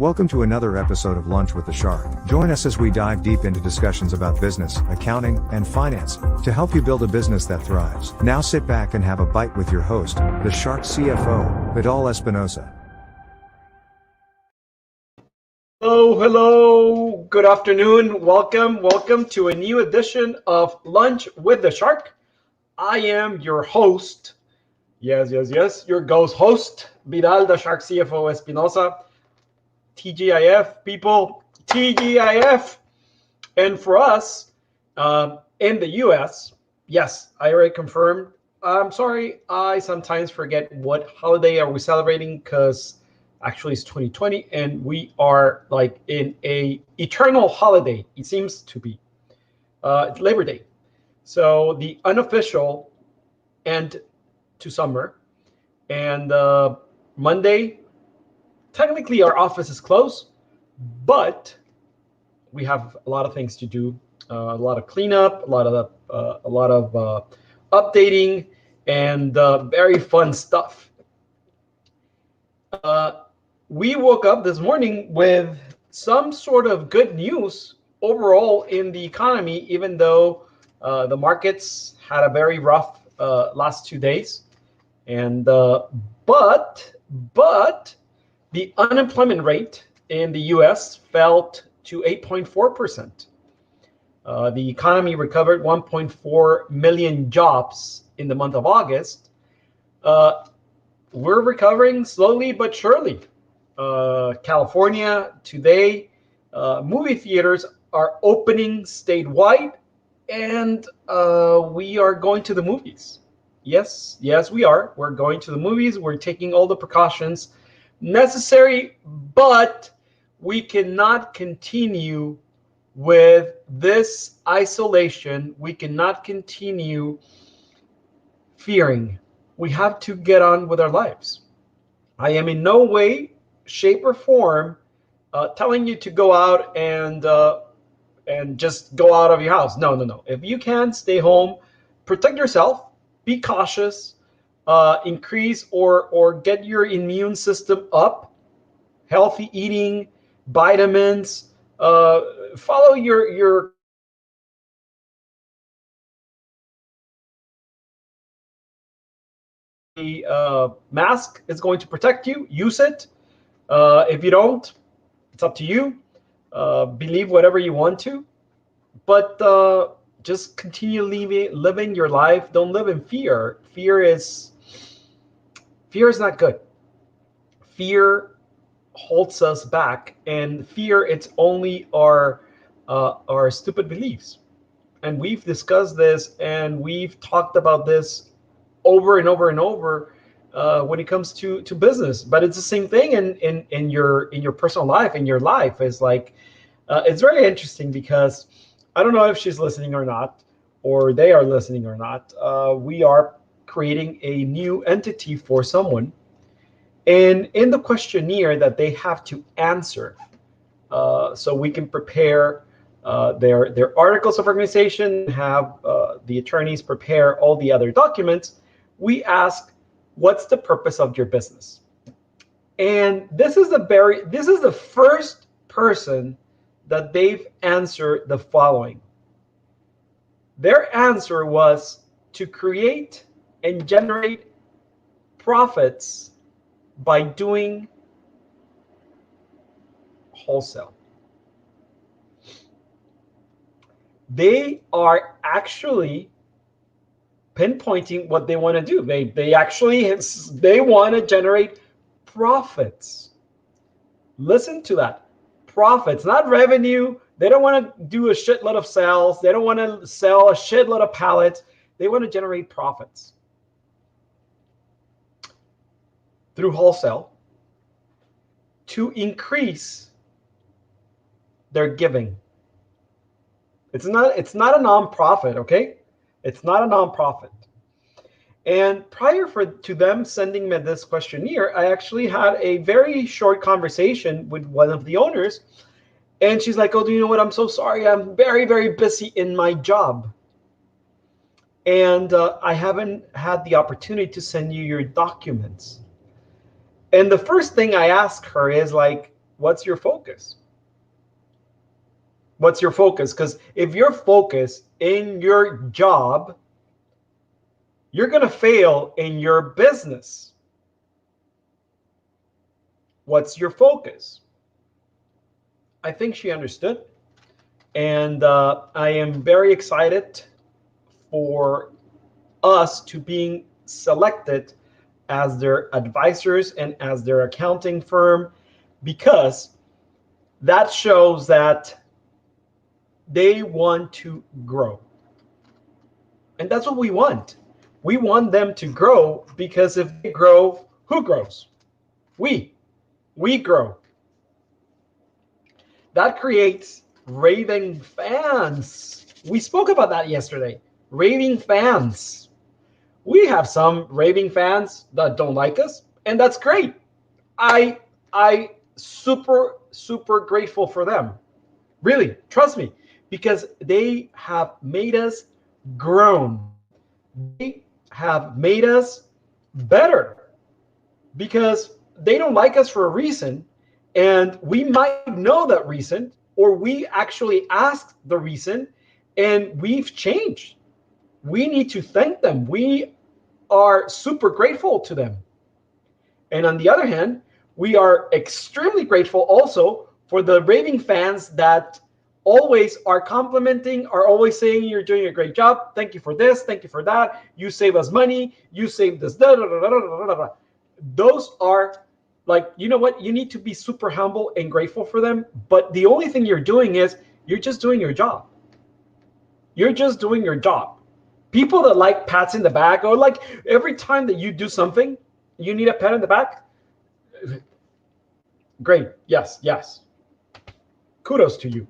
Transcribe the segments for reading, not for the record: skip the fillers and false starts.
Welcome to another episode of Lunch with the Shark. Join us as we dive deep into discussions about business, accounting, and finance to help you build a business that thrives. Now sit back and have a bite with your host, the Shark CFO, Vidal Espinosa. Hello. Good afternoon. Welcome to a new edition of Lunch with the Shark. I am your host. Yes, your ghost host, Vidal, the Shark CFO Espinosa. TGIF, people, TGIF. And for us, in the US, yes, I already confirmed. I'm sorry, I sometimes forget what holiday are we celebrating because actually it's 2020 and we are like in a eternal holiday. It seems to be. It's Labor Day. So the unofficial end to summer, and Monday, technically our office is closed, but we have a lot of things to do, a lot of cleanup, a lot of updating, and very fun stuff. We woke up this morning with some sort of good news overall in the economy, even though the markets had a very rough last 2 days, and but the unemployment rate in the U.S. fell to 8.4%. The economy recovered 1.4 million jobs in the month of August. We're recovering slowly but surely. California today, movie theaters are opening statewide, and we are going to the movies. Yes, we are. We're going to the movies. We're taking all the precautions necessary, but we cannot continue with this isolation. We cannot continue fearing. We have to get on with our lives. I am in no way, shape, or form telling you to go out and just go out of your house. No. If you can, stay home, protect yourself, be cautious. Increase or get your immune system up, healthy eating, vitamins, follow your mask is going to protect you. Use it. If you don't, it's up to you. Believe whatever you want to, but just continue living your life. Don't live in fear. Fear is not good. Fear holds us back, and fear, it's only our stupid beliefs. And we've discussed this, and we've talked about this over and over and over when it comes to business. But it's the same thing in your personal life. In your life, is like it's very interesting because I don't know if she's listening or not, or they are listening or not. We are creating a new entity for someone, and in the questionnaire that they have to answer, so we can prepare their articles of organization, have the attorneys prepare all the other documents. We ask, what's the purpose of your business? And this is the first person that they've answered the following. Their answer was to create and generate profits by doing wholesale. They are actually pinpointing what they want to do. They want to generate profits. Listen to that. Profits, not revenue. They don't want to do a shitload of sales. They don't want to sell a shitload of pallets. They want to generate profits through wholesale to increase their giving. It's not a nonprofit, okay? It's not a nonprofit. And prior to them sending me this questionnaire, I actually had a very short conversation with one of the owners. And she's like, oh, do you know what? I'm so sorry. I'm very, very busy in my job. And I haven't had the opportunity to send you your documents. And the first thing I ask her is like, what's your focus? What's your focus? Because if you're focused in your job, you're going to fail in your business. What's your focus? I think she understood. And I am very excited for us to being selected as their advisors and as their accounting firm, because that shows that they want to grow. And that's what we want. We want them to grow, because if they grow, who grows? We grow. That creates raving fans. We spoke about that yesterday. Raving fans. We have some raving fans that don't like us, and that's great. I super grateful for them. Really, trust me, because they have made us grown. They have made us better, because they don't like us for a reason, and we might know that reason, or we actually asked the reason, and we've changed. We need to thank them. We are super grateful to them. And on the other hand, we are extremely grateful also for the raving fans that always are complimenting, are always saying you're doing a great job. Thank you for this. Thank you for that. You save us money. You save this. Da, da, da, da, da, da, da. Those are like, you know what? You need to be super humble and grateful for them. But the only thing you're doing is you're just doing your job. You're just doing your job. People that like pats in the back, or like every time that you do something, you need a pat in the back. Great. Yes, yes. Kudos to you.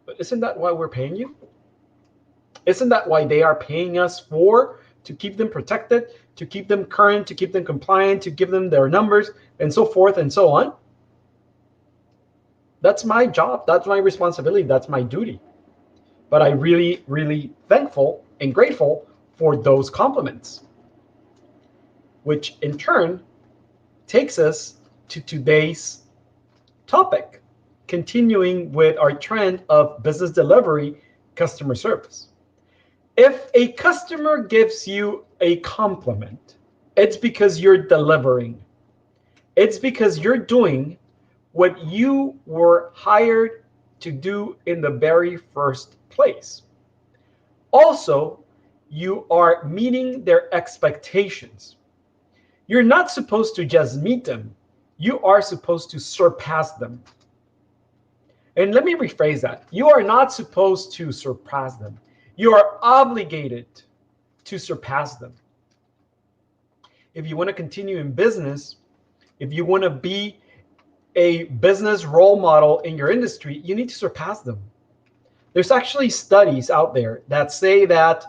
But isn't that why we're paying you? Isn't that why they are paying us for? To keep them protected, to keep them current, to keep them compliant, to give them their numbers, and so forth and so on. That's my job. That's my responsibility. That's my duty. But I'm really, really thankful and grateful for those compliments, which in turn takes us to today's topic, continuing with our trend of business delivery, customer service. If a customer gives you a compliment, it's because you're delivering. It's because you're doing what you were hired to do in the very first place. Also, you are meeting their expectations. You're not supposed to just meet them. You are supposed to surpass them. And let me rephrase that. You are not supposed to surpass them. You are obligated to surpass them. If you want to continue in business, if you want to be a business role model in your industry, you need to surpass them. There's actually studies out there that say that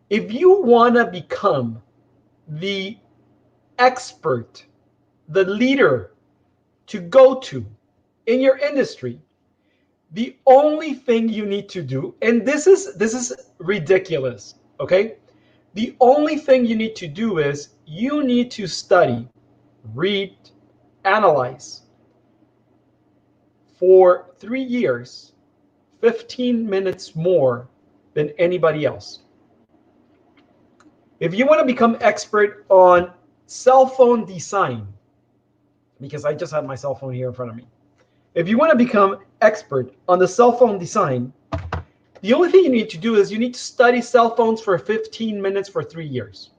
if you want to become the expert, the leader to go to in your industry, the only thing you need to do, and this is ridiculous, okay? The only thing you need to do is you need to study, read, analyze for 3 years, 15 minutes more than anybody else. If you want to become expert on cell phone design, because I just have my cell phone here in front of me. If you want to become expert on the cell phone design, the only thing you need to do is you need to study cell phones for 15 minutes for 3 years.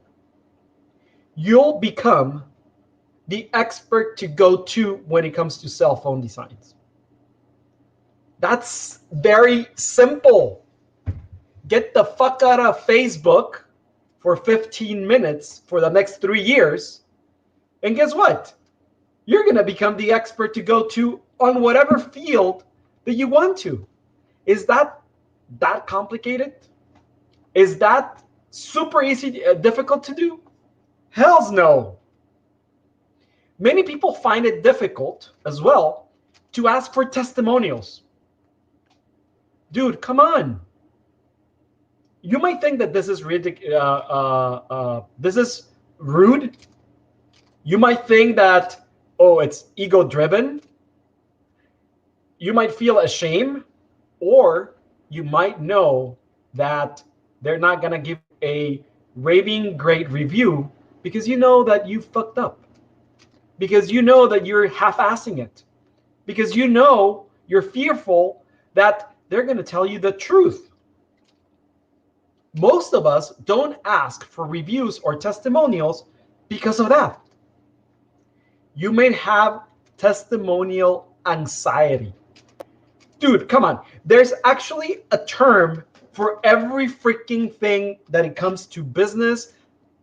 You'll become the expert to go to when it comes to cell phone designs. That's very simple. Get the fuck out of Facebook for 15 minutes for the next 3 years. And guess what? You're going to become the expert to go to on whatever field that you want to. Is that complicated? Is that super easy, difficult to do? Hells no. Many people find it difficult as well to ask for testimonials. Dude, come on. You might think that this is this is rude. You might think that, oh, it's ego-driven. you might feel ashamed, or you might know that they're not going to give a raving great review because you know that you fucked up, because you know that you're half-assing it, because you know you're fearful that they're going to tell you the truth. Most of us don't ask for reviews or testimonials because of that. You may have testimonial anxiety. Dude, come on. There's actually a term for every freaking thing that it comes to business,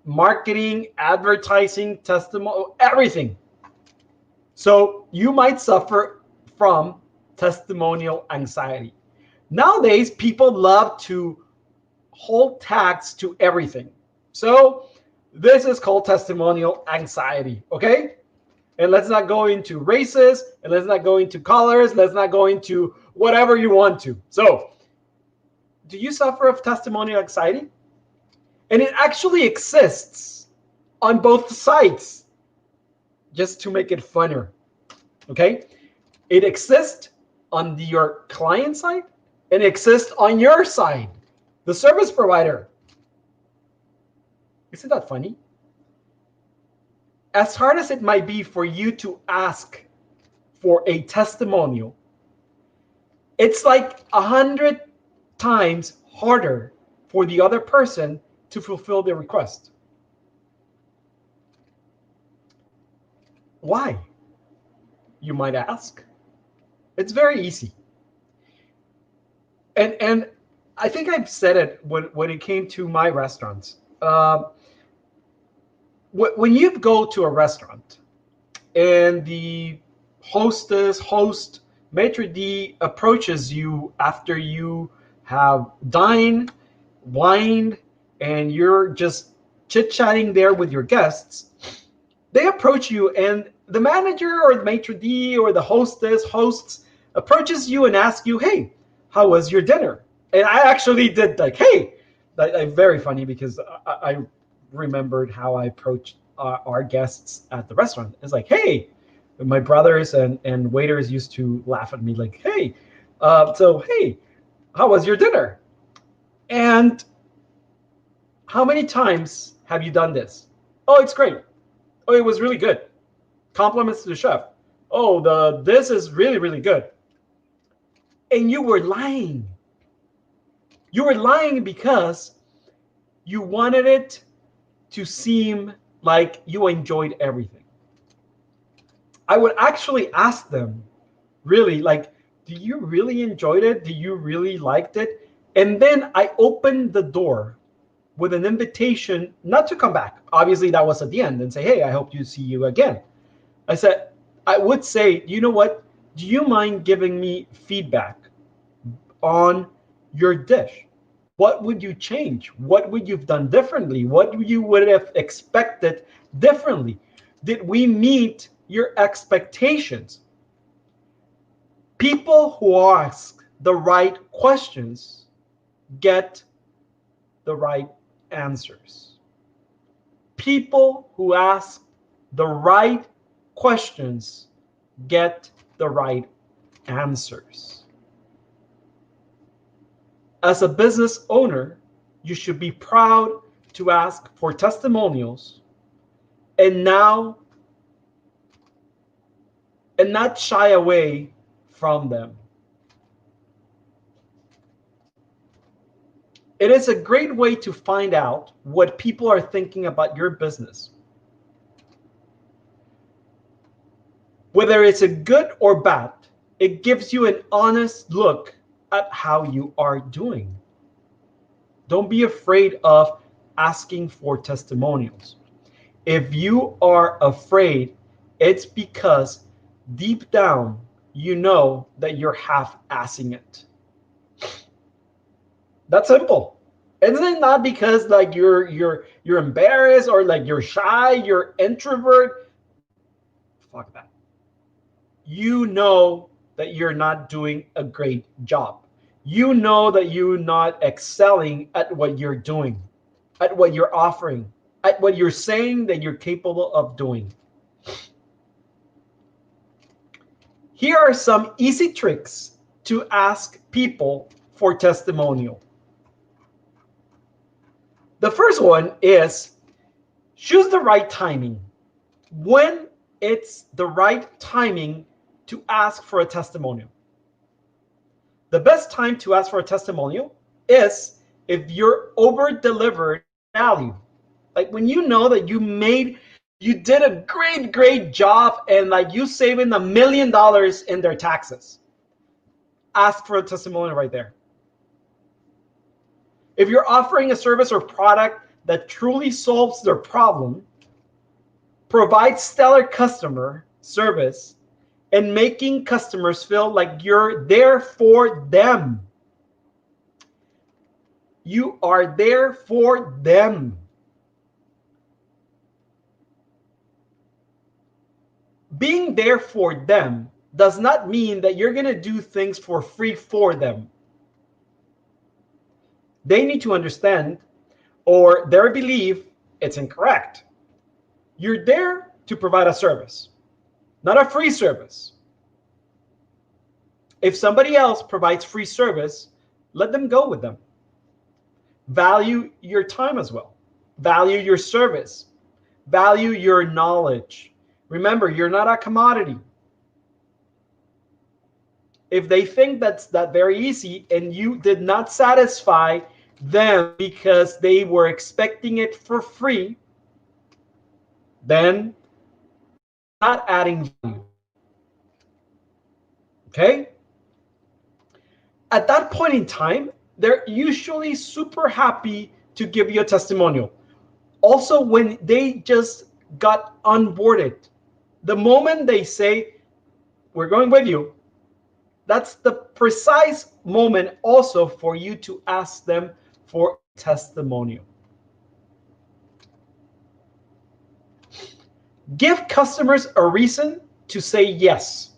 marketing, advertising, testimonial, everything. So you might suffer from testimonial anxiety. Nowadays, people love to hold tags to everything. So this is called testimonial anxiety, okay? And let's not go into races, and let's not go into colors, let's not go into whatever you want to. So, do you suffer of testimonial anxiety? And it actually exists on both sides, just to make it funner, okay? It exists on your client side, and it exists on your side, the service provider. Isn't that funny? As hard as it might be for you to ask for a testimonial, it's like 100 times harder for the other person to fulfill their request. Why? You might ask. It's very easy. And I think I've said it when it came to my restaurants. When you go to a restaurant and the host, maitre d' approaches you after you have dined, wined, and you're just chit-chatting there with your guests, they approach you, and the manager or the maitre d' or the hosts approaches you and asks you, hey, how was your dinner? And I actually did like, hey, very funny, because I remembered how I approached our guests at the restaurant. It's like, hey, my brothers and waiters used to laugh at me like, hey, hey, how was your dinner? And how many times have you done this? Oh, it's great. Oh, it was really good. Compliments to the chef. Oh, this is really, really good. And you were lying. You were lying because you wanted it to seem like you enjoyed everything. I would actually ask them, really, like, do you really enjoyed it? Do you really liked it? And then I opened the door with an invitation not to come back. Obviously, that was at the end, and say, hey, I hope you see you again. I would say, you know what? Do you mind giving me feedback on your dish? What would you change? What would you have done differently? What you would have expected differently? Did we meet your expectations? People who ask the right questions get the right answers. People who ask the right questions get the right answers. As a business owner, you should be proud to ask for testimonials and not shy away from them. It is a great way to find out what people are thinking about your business. Whether it's a good or bad, it gives you an honest look at how you are doing. Don't be afraid of asking for testimonials. If you are afraid, it's because deep down you know that you're half-assing it. That's simple. Isn't it? Not because like you're embarrassed or like you're shy, you're introvert. Fuck that. You know that you're not doing a great job. You know that you're not excelling at what you're doing, at what you're offering, at what you're saying that you're capable of doing. Here are some easy tricks to ask people for testimonial. The first one is choose the right timing. When it's the right timing to ask for a testimonial. The best time to ask for a testimonial is if you're over-delivered value. Like when you know that you did a great job and like you saving $1 million in their taxes. Ask for a testimonial right there. If you're offering a service or product that truly solves their problem, provides stellar customer service, and making customers feel like you're there for them. You are there for them. Being there for them does not mean that you're going to do things for free for them. They need to understand, or their belief, it's incorrect. You're there to provide a service, not a free service. If somebody else provides free service, let them go with them. Value your time as well. Value your service. Value your knowledge. Remember, you're not a commodity. If they think that's very easy and you did not satisfy them because they were expecting it for free, then not adding value. Okay? At that point in time, they're usually super happy to give you a testimonial. Also, when they just got onboarded, the moment they say, we're going with you, that's the precise moment also for you to ask them for a testimonial. Give customers a reason to say yes.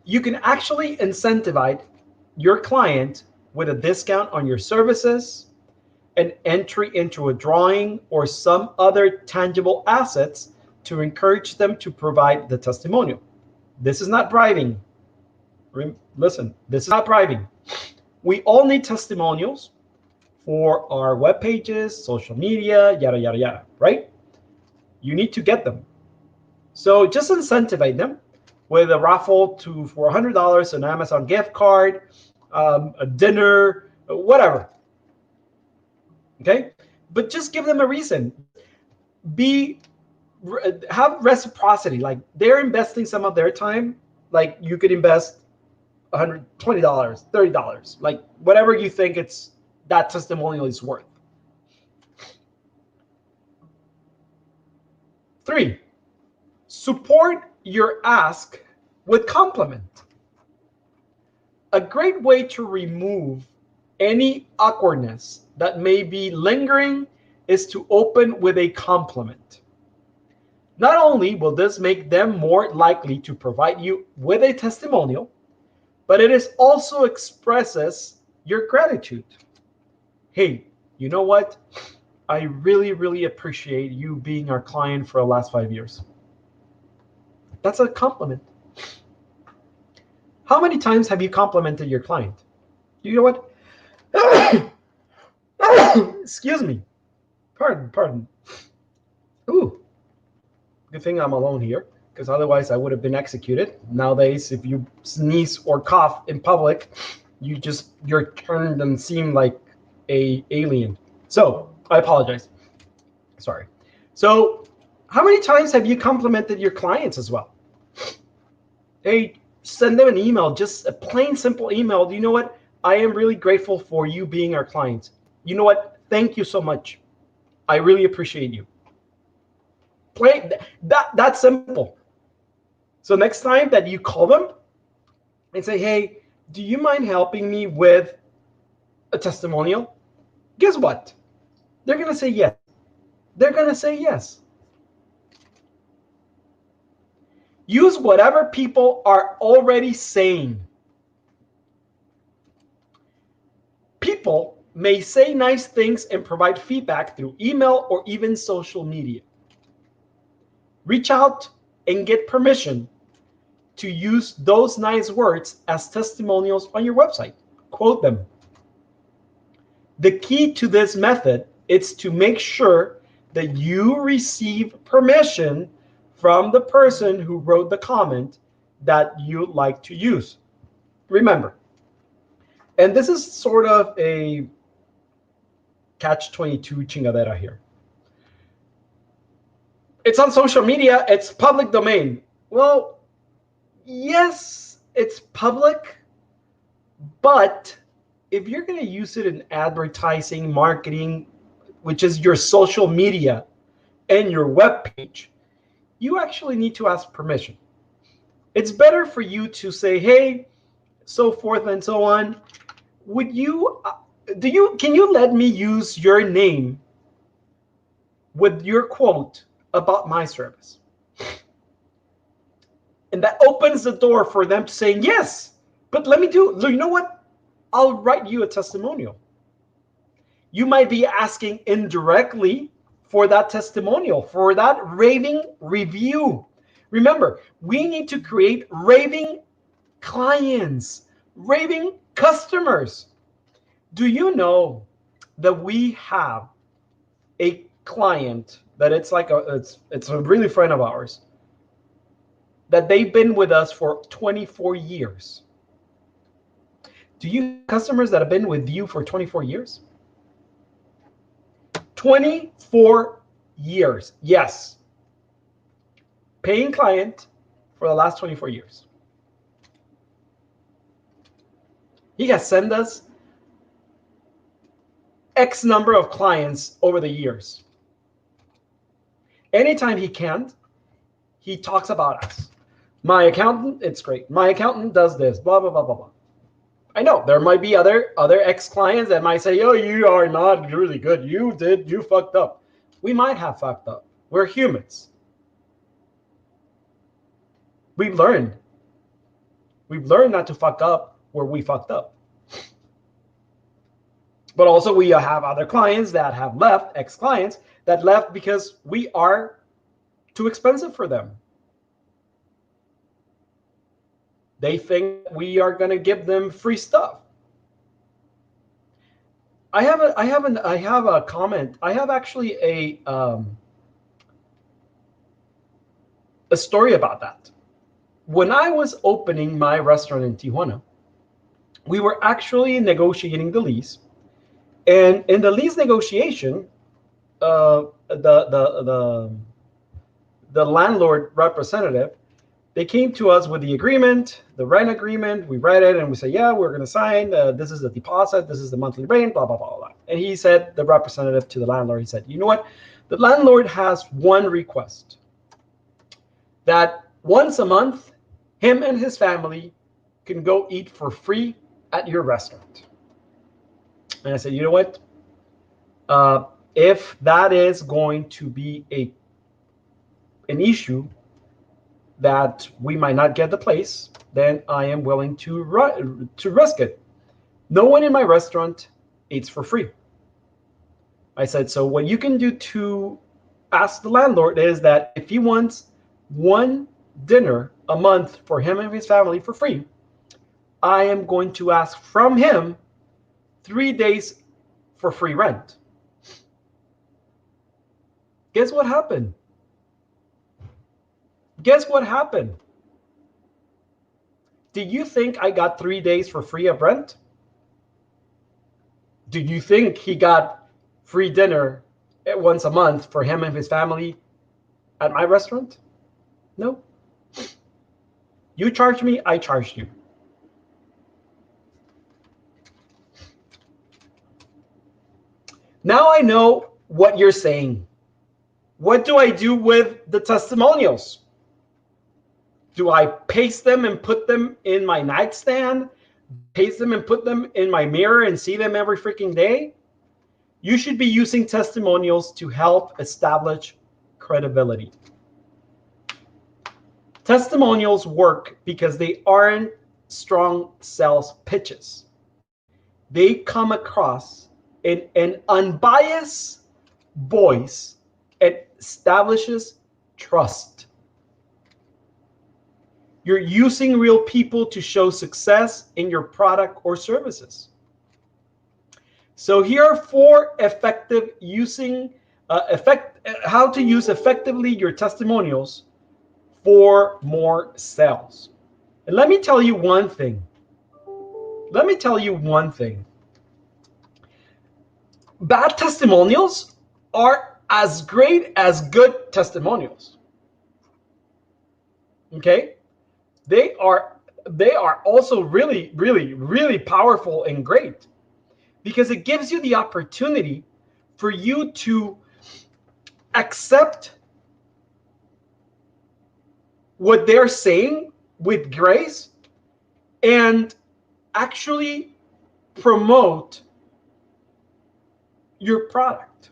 You can actually incentivize your client with a discount on your services, an entry into a drawing, or some other tangible assets to encourage them to provide the testimonial. This is not bribing. Listen, this is not bribing. We all need testimonials for our web pages, social media, yada, yada, yada, right? You need to get them. So just incentivize them with a raffle for $100, an Amazon gift card, a dinner, whatever. Okay? But just give them a reason. Have reciprocity. Like they're investing some of their time. Like you could invest $120, $30, like whatever you think that testimonial is worth. 3, support your ask with compliment. A great way to remove any awkwardness that may be lingering is to open with a compliment. Not only will this make them more likely to provide you with a testimonial, but it is also expresses your gratitude. Hey, you know what? I really appreciate you being our client for the last 5 years. That's a compliment. How many times have you complimented your client? You know what? Excuse me. Pardon. Ooh. Good thing I'm alone here, because otherwise I would have been executed. Nowadays, if you sneeze or cough in public, you're turned and seem like an alien. So I apologize. Sorry. So how many times have you complimented your clients as well? Hey, send them an email, just a plain simple email. You know what? I am really grateful for you being our client. You know what? Thank you so much. I really appreciate you. Plain, that's simple. So next time that you call them and say, hey, do you mind helping me with a testimonial? Guess what? They're going to say yes. They're going to say yes. Use whatever people are already saying. People may say nice things and provide feedback through email or even social media. Reach out and get permission to use those nice words as testimonials on your website. Quote them. The key to this method is to make sure that you receive permission from the person who wrote the comment that you like to use. Remember, and this is sort of a catch-22 chingadera here. It's on social media, it's public domain. Well, yes, it's public, but if you're going to use it in advertising, marketing, which is your social media and your web page, you actually need to ask permission. It's better for you to say, hey, so forth and so on. Would you, can you let me use your name with your quote about my service? And that opens the door for them to say, yes, but let me do, you know what? I'll write you a testimonial. You might be asking indirectly for that testimonial, for that raving review. Remember, we need to create raving clients, raving customers. Do you know that we have a client that it's a really friend of ours, that they've been with us for 24 years? Do you have customers that have been with you for 24 years? 24 years, yes. Paying client for the last 24 years. He has sent us X number of clients over the years. Anytime he can, he talks about us. My accountant, it's great. My accountant does this, blah, blah, blah, blah, blah. I know there might be other ex-clients that might say, oh, you are not really good. You fucked up. We might have fucked up. We're humans. We've learned. We've learned not to fuck up where we fucked up. But also we have other clients that have left, ex-clients that left because we are too expensive for them. They think we are going to give them free stuff. I have a comment. I have actually a story about that. When I was opening my restaurant in Tijuana, we were actually negotiating the lease, and in the lease negotiation, the landlord representative, they came to us with the agreement, the rent agreement. We read it and we say, yeah, we're going to sign. This is the deposit. This is the monthly rent, blah, blah, blah, blah. And he said, the representative to the landlord, he said, you know what? The landlord has one request, that once a month, him and his family can go eat for free at your restaurant. And I said, you know what? If that is going to be an issue, that we might not get the place, then I am willing to risk it. No one in my restaurant eats for free. I said, so what you can do to ask the landlord is that if he wants one dinner a month for him and his family for free, I am going to ask from him 3 days for free rent. Guess what happened? Guess what happened? Do you think I got 3 days for free of rent? Do you think he got free dinner once a month for him and his family at my restaurant? No. You charged me, I charged you. Now I know what you're saying. What do I do with the testimonials? Do I paste them and put them in my nightstand? Paste them and put them in my mirror and see them every freaking day? You should be using testimonials to help establish credibility. Testimonials work because they aren't strong sales pitches. They come across in an unbiased voice. It establishes trust. You're using real people to show success in your product or services. So here are 4 effective how to use effectively your testimonials for more sales. And let me tell you one thing. Bad testimonials are as great as good testimonials. Okay? They are also really, really, really powerful and great, because it gives you the opportunity for you to accept what they're saying with grace and actually promote your product.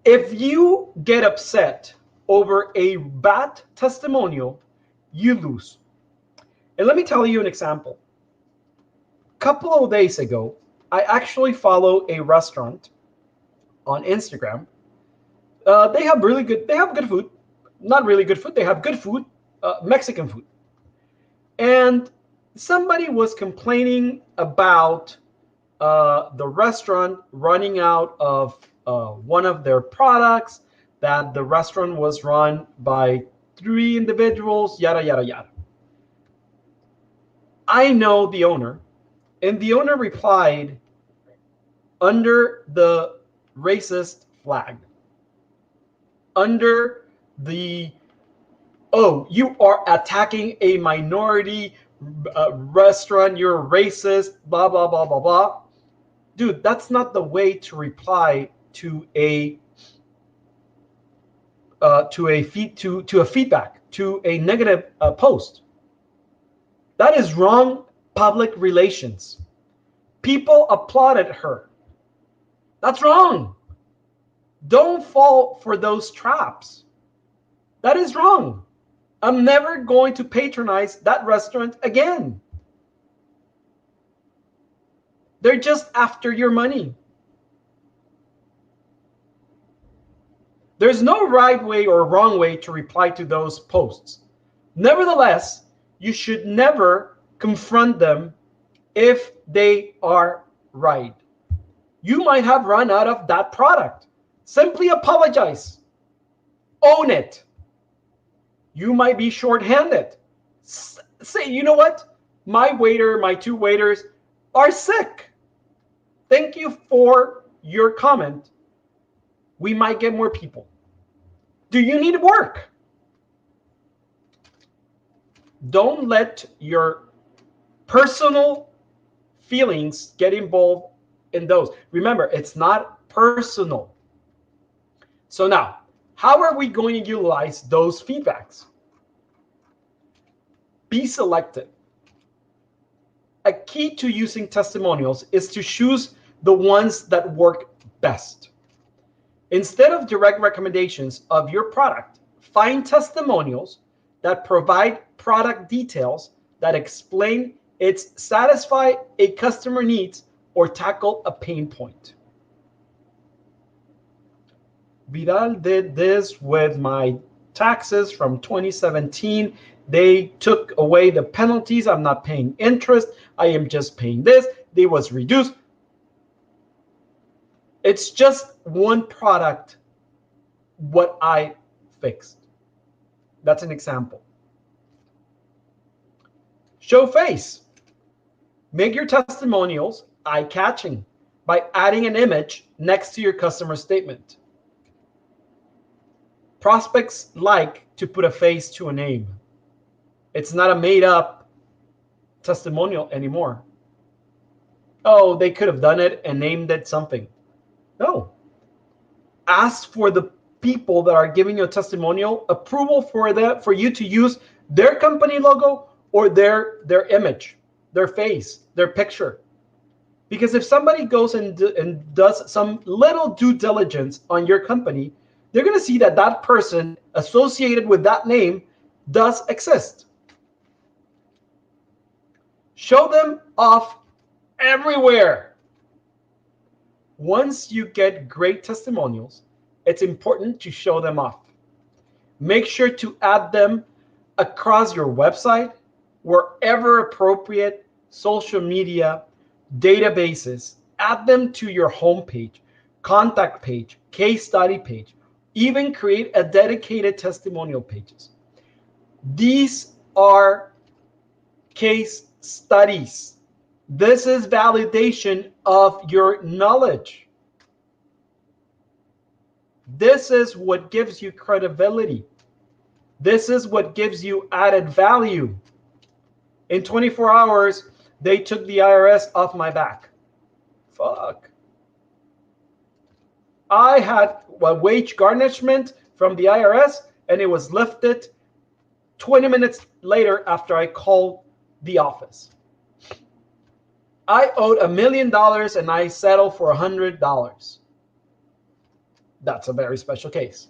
If you get upset over a bad testimonial, you lose. And let me tell you an example. A couple of days ago, I actually follow a restaurant on Instagram. They have good food. Not really good food. They have good food, Mexican food. And somebody was complaining about the restaurant running out of one of their products, that the restaurant was run by 3 individuals, yada, yada, yada. I know the owner, and the owner replied under the racist flag, under the, oh, you are attacking a minority restaurant, you're racist, blah, blah, blah, blah, blah. Dude, that's not the way to reply to a feedback, to a negative post. That is wrong public relations. People applauded her. That's wrong. Don't fall for those traps. That is wrong. I'm never going to patronize that restaurant again. They're just after your money. There's no right way or wrong way to reply to those posts. Nevertheless, you should never confront them if they are right. You might have run out of that product. Simply apologize. Own it. You might be short-handed. Say, you know what? My 2 waiters are sick. Thank you for your comment. We might get more people. Do you need work? Don't let your personal feelings get involved in those. Remember, it's not personal. So now, how are we going to utilize those feedbacks? Be selective. A key to using testimonials is to choose the ones that work best. Instead of direct recommendations of your product, find testimonials that provide product details that explain its satisfy a customer needs or tackle a pain point. Vidal did this with my taxes from 2017. They took away the penalties. I'm not paying interest. I am just paying this. They was reduced. It's just one product, what I fixed. That's an example. Show face. Make your testimonials eye-catching by adding an image next to your customer statement. Prospects like to put a face to a name. It's not a made-up testimonial anymore. Oh, they could have done it and named it something. No. Ask for the people that are giving you a testimonial approval for you to use their company logo or their image, their face, their picture. Because if somebody goes and does some little due diligence on your company, they're going to see that that person associated with that name does exist. Show them off everywhere. Once you get great testimonials, it's important to show them off. Make sure to add them across your website, wherever appropriate, social media, databases, add them to your homepage, contact page, case study page, even create a dedicated testimonial pages. These are case studies. This is validation of your knowledge. This is what gives you credibility. This is what gives you added value. In 24 hours, they took the IRS off my back. Fuck. I had a wage garnishment from the IRS, and it was lifted 20 minutes later after I called the office. I owed $1 million, and I settled for $100. That's a very special case.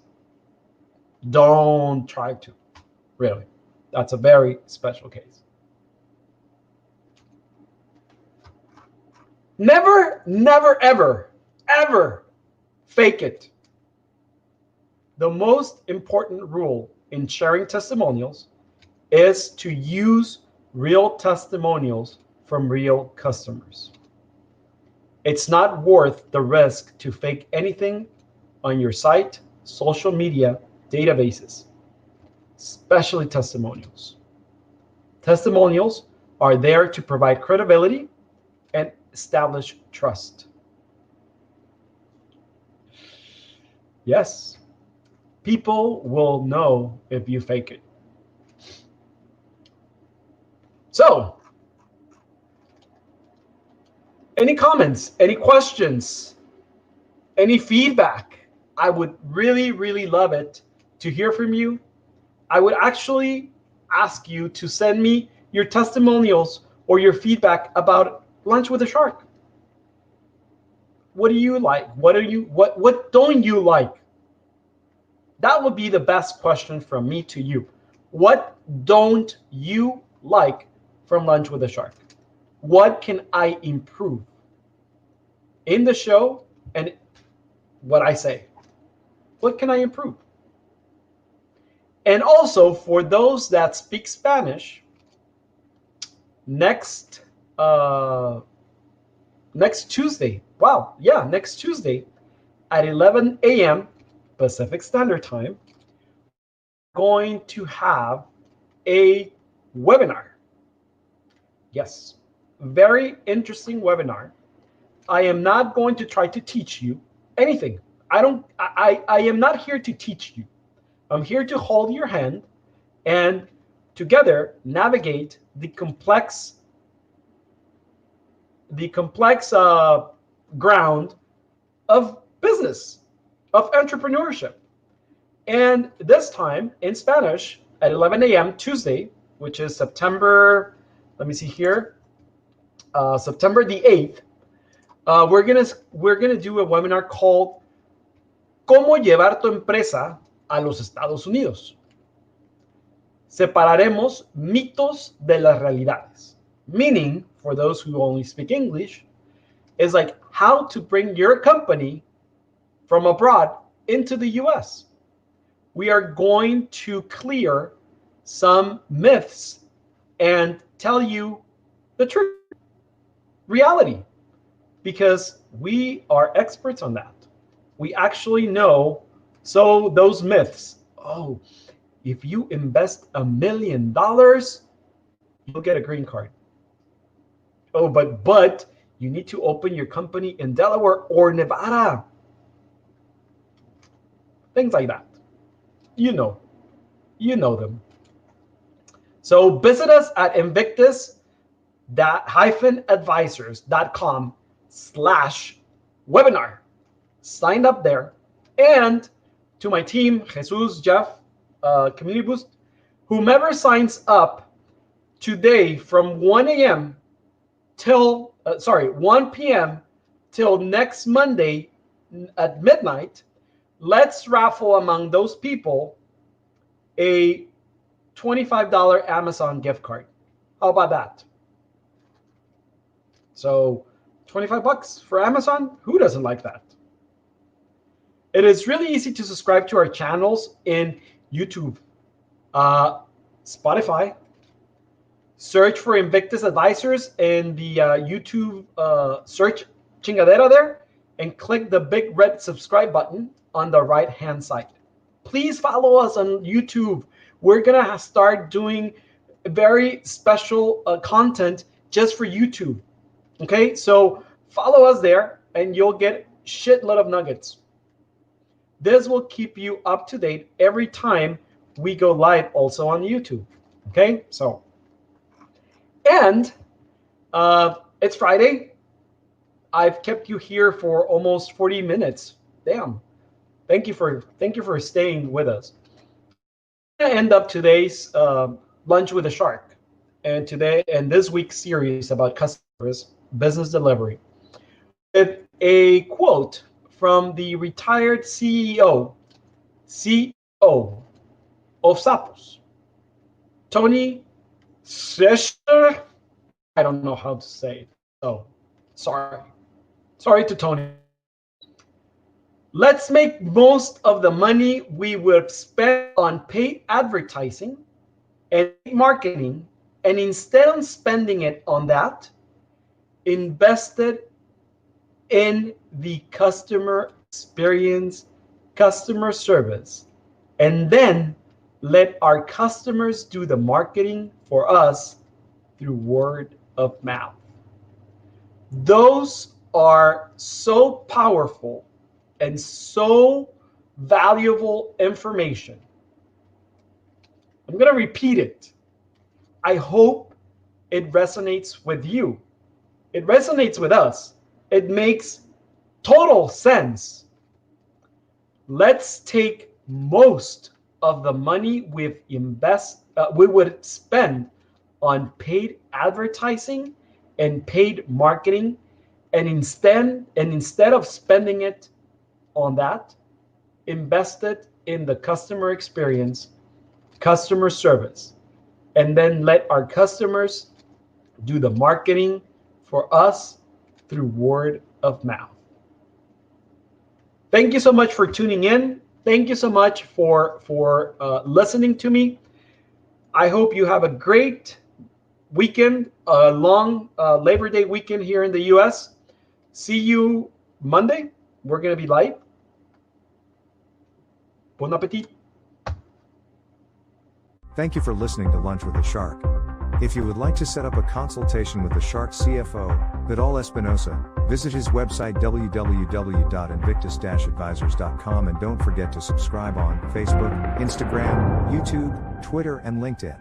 Don't try to, really. That's a very special case. Never, never, ever, ever fake it. The most important rule in sharing testimonials is to use real testimonials from real customers. It's not worth the risk to fake anything on your site, social media, databases, especially testimonials. Testimonials are there to provide credibility and establish trust. Yes, people will know if you fake it. So, any comments, any questions, any feedback? I would really, really love it to hear from you. I would actually ask you to send me your testimonials or your feedback about Lunch with a Shark. What do you like? What don't you like? That would be the best question from me to you. What don't you like from Lunch with a Shark? What can I improve in the show and what I say? What can I improve? And also, for those that speak Spanish, next Tuesday, next Tuesday at 11 a.m. Pacific Standard Time, going to have a webinar. Yes, very interesting webinar. I am not going to try to teach you anything. I am not here to teach you. I'm here to hold your hand and together navigate the complex ground of business, of entrepreneurship. And this time in Spanish at 11 a.m. Tuesday, which is September, let me see here, September the 8th, we're gonna do a webinar called ¿Cómo llevar tu empresa a los Estados Unidos? Separaremos mitos de las realidades. Meaning, for those who only speak English, is like how to bring your company from abroad into the US. We are going to clear some myths and tell you the truth, reality, because we are experts on that. We actually know. So those myths, oh, if you invest $1 million, you'll get a green card. Oh, but you need to open your company in Delaware or Nevada. Things like that. You know them. So visit us at invictus-advisors.com/webinar. Sign up there. And to my team, Jesus, Jeff, Community Boost, whomever signs up today from 1 a.m. till 1 p.m. till next Monday at midnight, let's raffle among those people a $25 Amazon gift card. How about that? So $25 for Amazon? Who doesn't like that? It is really easy to subscribe to our channels in YouTube. Spotify. Search for Invictus Advisors in the YouTube search chingadera there, and click the big red subscribe button on the right-hand side. Please follow us on YouTube. We're going to start doing very special content just for YouTube. Okay, so follow us there and you'll get shitload of nuggets. This will keep you up to date every time we go live also on YouTube. Okay, so, and it's Friday. I've kept you here for almost 40 minutes. Damn. Thank you for staying with us. I'm gonna end up today's lunch with a shark, and this week's series about customers, business delivery, with a quote from the retired CEO of Sapos, Tony Sesher. I don't know how to say it. So sorry to Tony. Let's make most of the money we would spend on paid advertising and marketing, and instead of spending it on that, invest it in the customer experience, customer service, and then let our customers do the marketing for us through word of mouth. Those are so powerful and so valuable information. I'm going to repeat it. I hope it resonates with you. It resonates with us. It makes total sense. Let's take most of the money we would spend on paid advertising and paid marketing, and instead of spending it on that, invest it in the customer experience, customer service, and then let our customers do the marketing for us through word of mouth. Thank you so much for tuning in. Thank you so much for listening to me. I hope you have a great weekend, a long Labor Day weekend here in the US. See you Monday. We're going to be live. Bon appetit. Thank you for listening to Lunch with the Shark. If you would like to set up a consultation with the Shark CFO, Vidal Espinosa, visit his website www.invictus-advisors.com, and don't forget to subscribe on Facebook, Instagram, YouTube, Twitter, and LinkedIn.